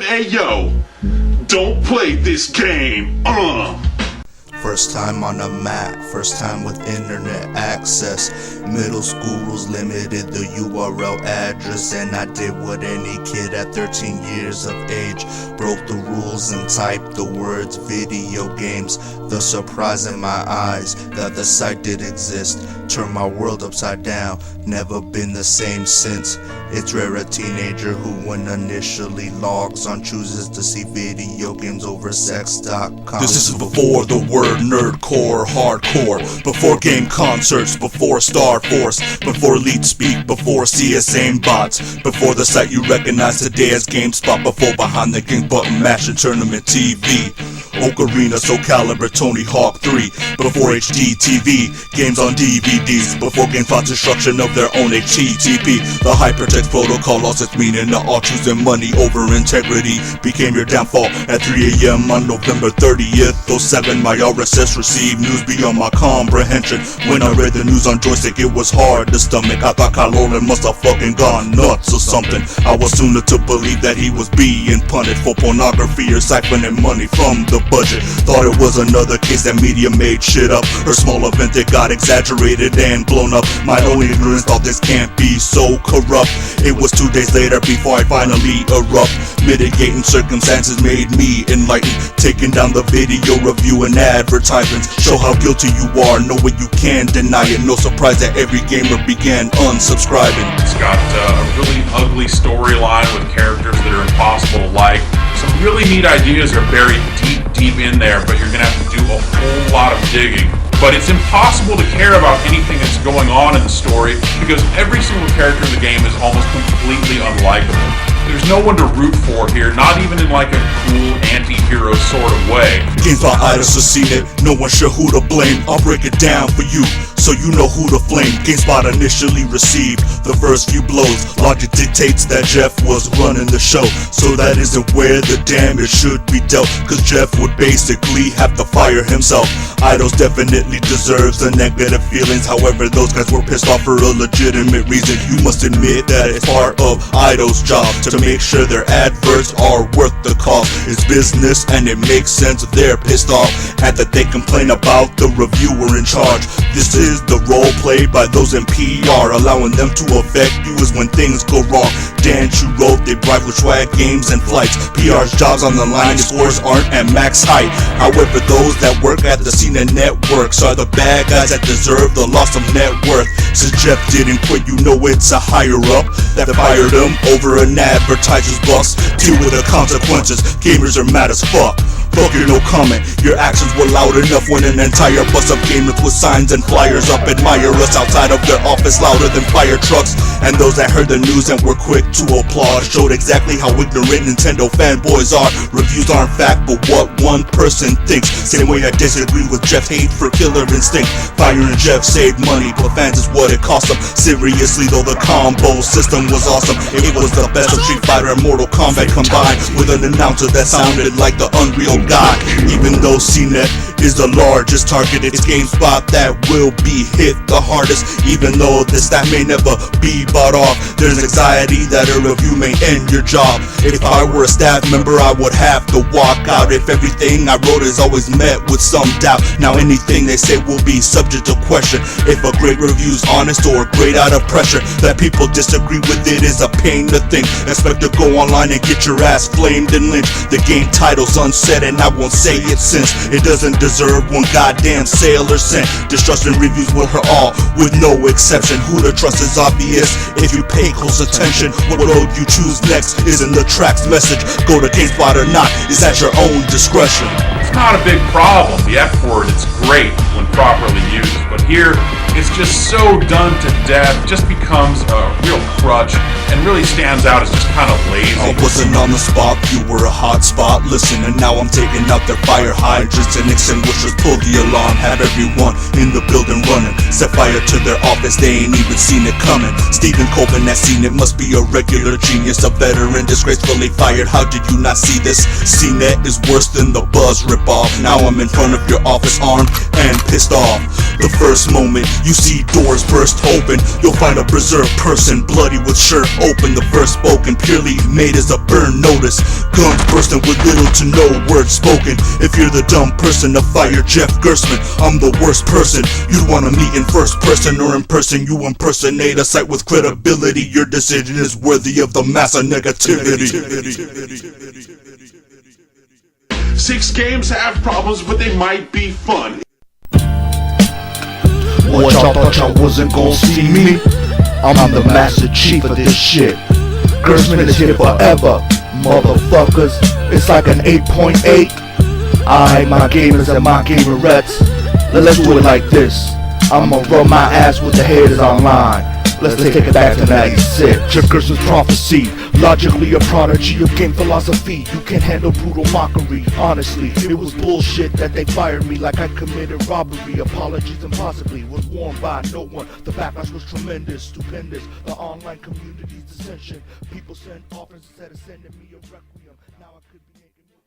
Hey yo, don't play this game, First time on a Mac, first time with internet access. Middle school rules limited the URL address, and I did what any kid at 13 years of age. Broke the rules and typed the words video games. The surprise in my eyes that the site did exist turned my world upside down. Never been the same since. It's rare a teenager who, when initially logs on, chooses to see video games over sex.com. This is before the word nerdcore, hardcore, before game concerts, before Star Force, before Elite Speak, before CS aim bots, before the site you recognize today as GameSpot, before behind the game button mash and tournament TV. Ocarina, Soul Calibur, Tony Hawk 3, before HD TV, games on DVDs, before game fought destruction of their own HTTP. The hypertext protocol lost its meaning, the all choosing money over integrity became your downfall. At 3 AM on November 30th, 07, my RSS received news beyond my comprehension. When I read the news on joystick, it was hard to stomach. I thought Kyle Olin must have fucking gone nuts or something. I was sooner to believe that he was being punted for pornography or siphoning money from the budget. Thought it was another case that media made shit up, or small event that got exaggerated and blown up. My own ignorance thought this can't be so corrupt. It was 2 days later before I finally erupt. Mitigating circumstances made me enlightened. Taking down the video review and advertisements. Show how guilty you are, know what you can deny it. No surprise that every gamer began unsubscribing. It's got a really ugly storyline with characters that are impossible to like. Some really neat ideas are buried deep in there, but you're gonna have to do a whole lot of digging. But it's impossible to care about anything that's going on in the story because every single character in the game is almost completely unlikable. There's no one to root for here, not even in like a cool anti-hero sort of way. GameSpot idols have seen it, no one sure who to blame. I'll break it down for you, so you know who to flame. GameSpot initially received the first few blows. Logic dictates that Jeff was running the show, so that isn't where the damage should be dealt, cause Jeff would basically have to fire himself. Idols definitely deserves the negative feelings, however those guys were pissed off for a legitimate reason. You must admit that it's part of Idols' job to make sure their adverts are worth the cost. It's business and it makes sense they're pissed off at that they complain about the reviewer in charge. This is the role played by those in PR, allowing them to affect viewers when things go wrong. Dan you wrote they bribe with swag games and flights. PR's jobs on the line, scores aren't at max height. However, those that work at the scene and networks are the bad guys that deserve the loss of net worth. Since Jeff didn't quit, you know it's a higher up that fired him over an advertiser's bucks. Deal with the consequences, gamers are mad as fuck. Fuck your no comment, your actions were loud enough when an entire bus of gamers with signs and flyers up admire us outside of their office louder than fire trucks. And those that heard the news and were quick to applaud showed exactly how ignorant Nintendo fanboys are. Reviews aren't fact but what one person thinks. Same way I disagree with Jeff's hate for Killer Instinct. Firing Jeff saved money but fans is what it cost them. Seriously though, the combo system was awesome. It was the best of Street Fighter and Mortal Kombat combined, with an announcer that sounded like the Unreal God. Even though CNET is the largest target, it's GameSpot that will be hit the hardest. Even though this staff may never be bought off, there's anxiety that a review may end your job. If I were a staff member, I would have to walk out if everything I wrote is always met with some doubt. Now anything they say will be subject to question. If a great review's honest or great out of pressure, that people disagree with it is a pain to think. Expect to go online and get your ass flamed and lynched. The game title's unsaid and I won't say it since it doesn't deserve one goddamn sale or cent. Distrusting reviews will hurt all, with no exception. Who to trust is obvious if you pay close attention. What road you choose next isn't the track's message. Go to GameSpot or not is at your own discretion. It's not a big problem. The F word, it's great when properly used, but here it's just so done to death, just becomes a real crutch and really stands out as just kind of lazy. I wasn't on the spot, you were a hot spot. Listen, and now I'm taking out their fire hydrants and extinguishers. Pulled the alarm, had everyone in the building running. Set fire to their office, they ain't even seen it coming. Stephen Colvin has seen it, must be a regular genius. A veteran disgracefully fired, how did you not see this? CNET is worse than the Buzz ripoff. Now I'm in front of your office armed and pissed off. The first moment You see doors burst open, you'll find a berserk person, bloody with shirt open. The verse spoken purely made as a burn notice. Guns bursting with little to no words spoken. If you're the dumb person to fire Jeff Gerstmann, I'm the worst person you'd wanna meet in first person or in person. You impersonate a site with credibility. Your decision is worthy of the mass of negativity. 6 games have problems, but they might be fun. What, y'all thought y'all wasn't gon' see me? I'm the Master Chief of this shit. Gerstmann is here forever, motherfuckers. It's like an 8.8. Alright, my gamers and my gamerettes, let's do it like this. I'ma rub my ass with the haters online. Let's take it back to 96. Jeff Gerstmann's prophecy, logically a prodigy of game philosophy. You can't handle brutal mockery. Honestly, it was bullshit that they fired me like I committed robbery. Apologies impossibly was warned by no one. The backlash was tremendous, stupendous. The online community's dissension. People sent offers instead of sending me a requiem. Now I could be making more